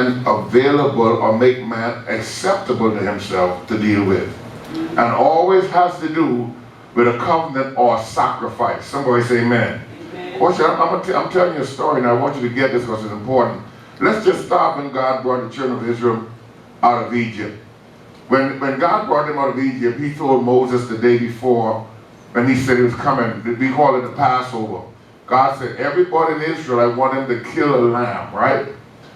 man available or make man acceptable to himself to deal with. And always has to do with a covenant or sacrifice. Somebody say amen. I'm telling you a story, and I want you to get this because it's important. Let's just start when God brought the children of Israel out of Egypt. When God brought them out of Egypt, he told Moses the day before, and he said he was coming. We call it the Passover. God said, everybody in Israel, I want them to kill a lamb, right?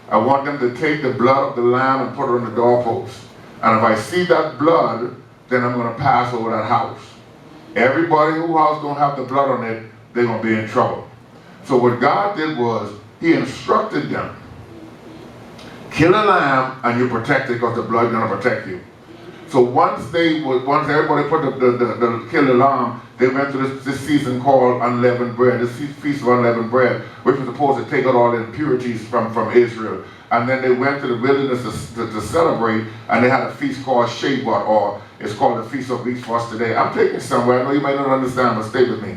I want them to take the blood of the lamb and put it on the doorpost. And if I see that blood, then I'm going to pass over that house. Everybody whose house don't have the blood on it, they're going to be in trouble. So what God did was, he instructed them, kill a lamb and you protect it because the blood is going to protect you. So once everybody put the kill the lamb, they went to this season called unleavened bread, this feast of unleavened bread, which was supposed to take out all the impurities from Israel. And then they went to the wilderness to celebrate, and they had a feast called Shavuot, or it's called the Feast of Weeks for us today. I'm taking somewhere, I know you might not understand, but stay with me.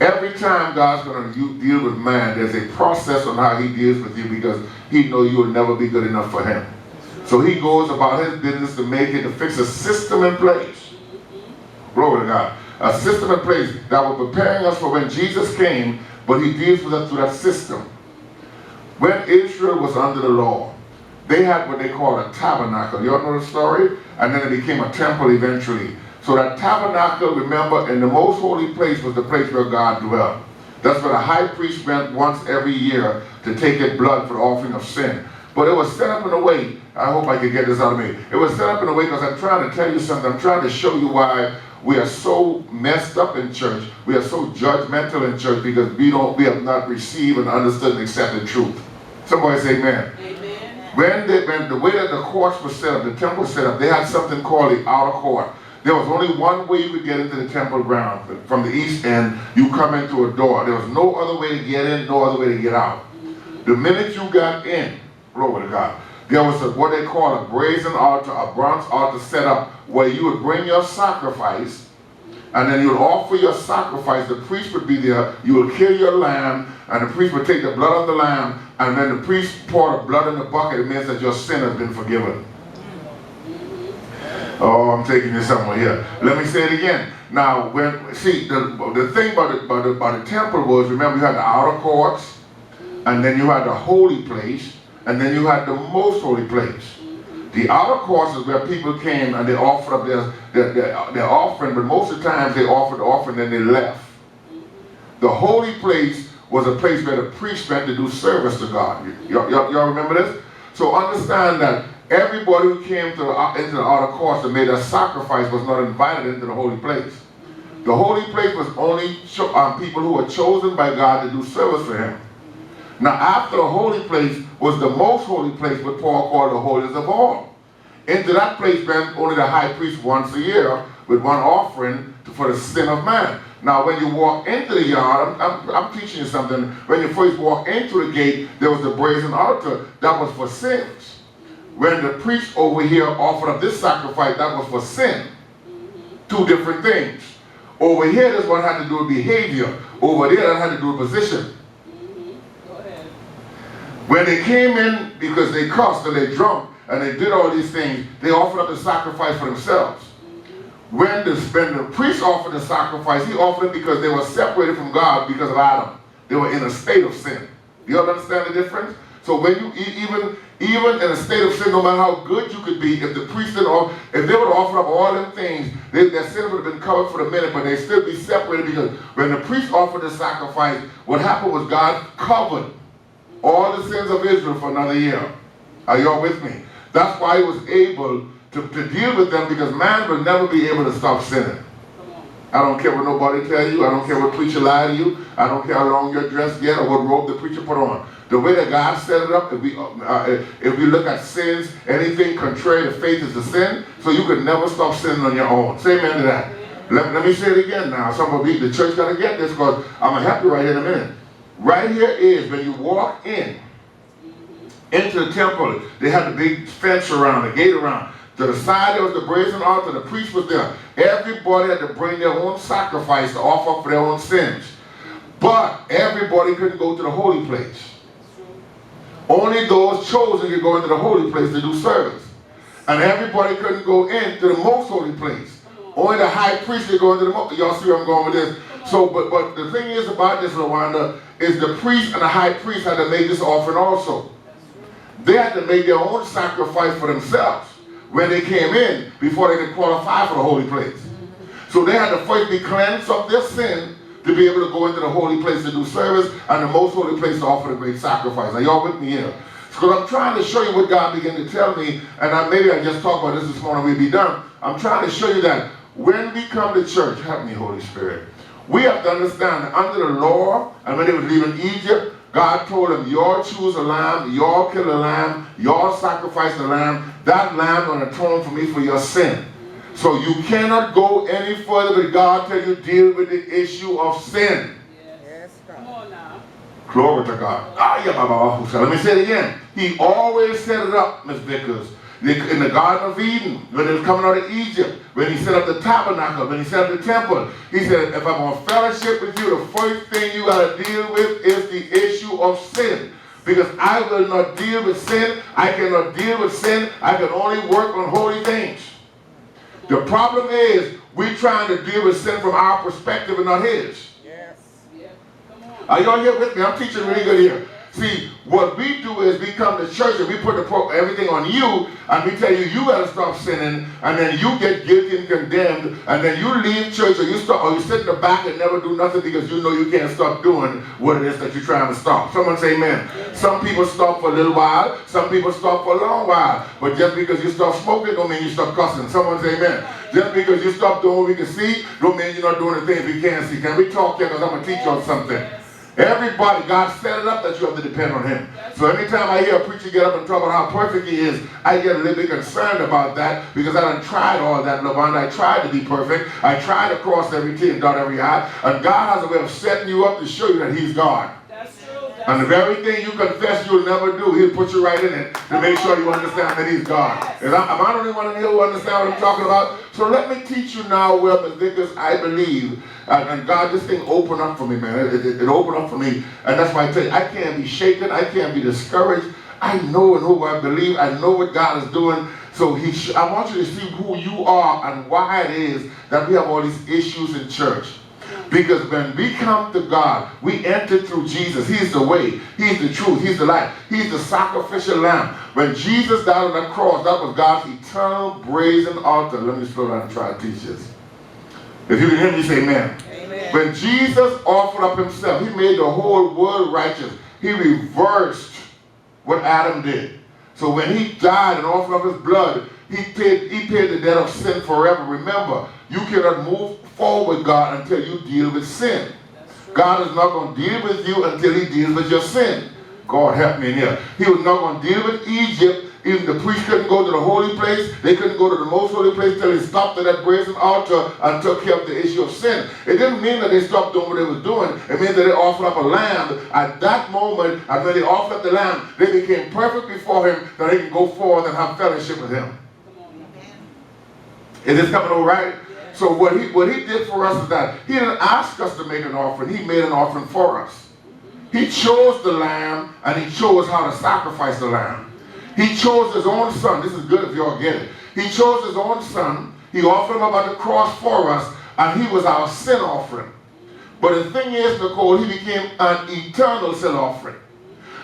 Every time God's going to deal with man, there's a process on how he deals with you, because he knows you will never be good enough for him. So he goes about his business to fix a system in place. Glory to God. A system in place that was preparing us for when Jesus came, but he deals with us through that system. When Israel was under the law, they had what they call a tabernacle. You all know the story? And then it became a temple eventually. So that tabernacle, remember, in the most holy place was the place where God dwelt. That's where the high priest went once every year to take his blood for the offering of sin. But it was set up in a way, I hope I can get this out of me. It was set up in a way because I'm trying to tell you something. I'm trying to show you why we are so messed up in church. We are so judgmental in church because we have not received and understood and accepted truth. Somebody say amen. Amen. When the way that the courts were set up, the temple was set up, they had something called the outer court. There was only one way you could get into the temple ground. From the east end, you come into a door. There was no other way to get in, no other way to get out. The minute you got in, glory to God, there was what they call a brazen altar, a bronze altar set up where you would bring your sacrifice, and then you would offer your sacrifice. The priest would be there. You would kill your lamb, and the priest would take the blood of the lamb, and then the priest poured the blood in the bucket. It means that your sin has been forgiven. Oh, I'm taking you somewhere here. Let me say it again. Now, the thing about the temple was, remember, you had the outer courts, and then you had the holy place, and then you had the most holy place. The outer courts is where people came and they offered up their offering, but most of the times they offered the offering and then they left. The holy place was a place where the priest went to do service to God. Y'all remember this? So understand that everybody who came into the outer courts and made a sacrifice was not invited into the holy place. The holy place was only people who were chosen by God to do service for him. Now after the holy place was the most holy place, what Paul called the holiest of all. Into that place went only the high priest once a year with one offering for the sin of man. Now when you walk into the yard, I'm teaching you something. When you first walk into the gate, there was the brazen altar that was for sins. When the priest over here offered up this sacrifice, that was for sin. Two different things. Over here, this one had to do with behavior. Over there, that had to do with position. When they came in, because they cussed and they drunk and they did all these things, they offered up the sacrifice for themselves. When the priest offered the sacrifice, he offered it because they were separated from God because of Adam. They were in a state of sin. Do you understand the difference? So when you even in a state of sin, no matter how good you could be, if the priest didn't, if they would have offered up all them things, their sin would have been covered for the minute, but they'd still be separated, because when the priest offered the sacrifice, what happened was God covered all the sins of Israel for another year. Are y'all with me? That's why he was able to deal with them, because man will never be able to stop sinning. I don't care what nobody tell you. I don't care what preacher lie to you. I don't care how long you're dressed yet or what robe the preacher put on. The way that God set it up, if we look at sins, anything contrary to faith is a sin, so you could never stop sinning on your own. Say amen to that. Let me say it again now. Some of you, the church got to get this, because I'm going to help you right here in a minute. Right here is when you walk into the temple, they had the big fence around, the gate around. To the side there was the brazen altar, the priest was there. Everybody had to bring their own sacrifice to offer for their own sins. But everybody couldn't go to the holy place. Only those chosen could go into the holy place to do service. And everybody couldn't go into the most holy place. Only the high priest could go into the most. Y'all see where I'm going with this? So, but the thing is about this, LaWanda, is the priest and the high priest had to make this offering also. They had to make their own sacrifice for themselves when they came in before they could qualify for the holy place. So they had to first be cleansed of their sin to be able to go into the holy place to do service and the most holy place to offer the great sacrifice. Are y'all with me here? Because I'm trying to show you what God began to tell me, and maybe I just talked about this morning, we'll be done. I'm trying to show you that when we come to church, help me, Holy Spirit, we have to understand that under the law, and when they were leaving Egypt, God told them, y'all choose a lamb, y'all kill a lamb, y'all sacrifice the lamb. That lamb going to atone for me for your sin. So you cannot go any further with God till you deal with the issue of sin. Yes, come on now. Glory to God. Let me say it again. He always set it up, Miss Vickers. In the Garden of Eden, when they was coming out of Egypt, when he set up the tabernacle, when he set up the temple, he said, if I'm going to fellowship with you, the first thing you got to deal with is the issue of sin. Because I will not deal with sin. I cannot deal with sin. I can only work on holy things. The problem is, we're trying to deal with sin from our perspective and not his. Yes. Yeah. Come on. Are y'all here with me? I'm teaching really good here. See, what we do is we come to church and we put everything on you, and we tell you, you got to stop sinning, and then you get guilty and condemned, and then you leave church, or you sit in the back and never do nothing because you know you can't stop doing what it is that you're trying to stop. Someone say amen. Some people stop for a little while, some people stop for a long while, but just because you stop smoking don't mean you stop cussing. Someone say amen. Just because you stop doing what we can see don't mean you're not doing the things we can't see. Can we talk here? Because I'm going to teach you on something. Everybody, God set it up that you have to depend on him. So anytime I hear a preacher get up and talk about how perfect he is, I get a little bit concerned about that because I done tried all that, LaWanda. I tried to be perfect. I tried to cross every T and dot every I. And God has a way of setting you up to show you that he's God. That's true. And the very thing you confess you'll never do, he'll put you right in it to make sure you understand that he's God. Am I the only one in here who understand what I'm talking about? So let me teach you now where, Ms. Vickers, I believe, and God, this thing opened up for me, man. It opened up for me. And that's why I tell you, I can't be shaken. I can't be discouraged. I know in who I believe. I know what God is doing. So I want you to see who you are and why it is that we have all these issues in church. Because when we come to God, we enter through Jesus. He's the way. He's the truth. He's the life. He's the sacrificial lamb. When Jesus died on that cross, that was God's eternal brazen altar. Let me slow down and try to teach this. If you can hear me, say amen. Amen. When Jesus offered up himself, he made the whole world righteous. He reversed what Adam did. So when he died and offered up his blood, he paid the debt of sin forever. Remember, you cannot move forward with God until you deal with sin. God is not going to deal with you until he deals with your sin. God help me in here. He was not going to deal with Egypt. Even the priest couldn't go to the holy place. They couldn't go to the most holy place until he stopped at that brazen altar and took care of the issue of sin. It didn't mean that they stopped doing what they was doing. It meant that they offered up a lamb. At that moment, and when they offered up the lamb, they became perfect before him that they could go forward and have fellowship with him. Is this coming all right? So what he did for us is that he didn't ask us to make an offering. He made an offering for us. He chose the lamb, and he chose how to sacrifice the lamb. He chose his own son. This is good if y'all get it. He chose his own son. He offered him up on the cross for us, and he was our sin offering. But the thing is, Nicole, he became an eternal sin offering.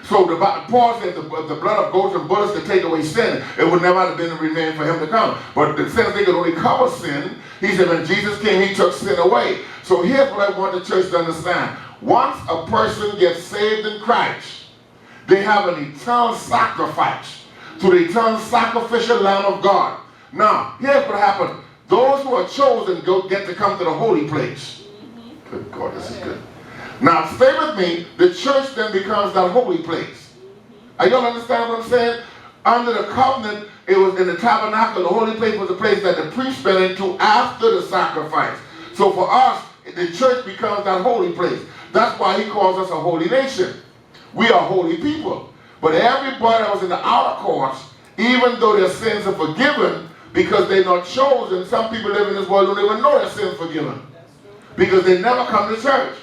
So Paul said the blood of goats and bullocks to take away sin, it would never have been remain for him to come. But since they could only cover sin, he said when Jesus came, he took sin away. So here's what I want the church to understand. Once a person gets saved in Christ, they have an eternal sacrifice to the eternal sacrificial Lamb of God. Now, here's what happened. Those who are chosen get to come to the holy place. Good God, this is good. Now, stay with me. The church then becomes that holy place. Are y'all understand what I'm saying? Under the covenant, it was in the tabernacle. The holy place was the place that the priest went into after the sacrifice. So for us, the church becomes that holy place. That's why he calls us a holy nation. We are holy people. But everybody that was in the outer courts, even though their sins are forgiven, because they're not chosen, some people live in this world don't even know their sins forgiven. Because they never come to church.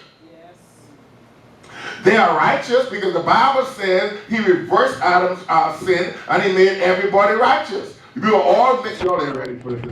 They are righteous because the Bible says he reversed Adam's sin and he made everybody righteous. We were all mixed. Y'all ain't ready for this.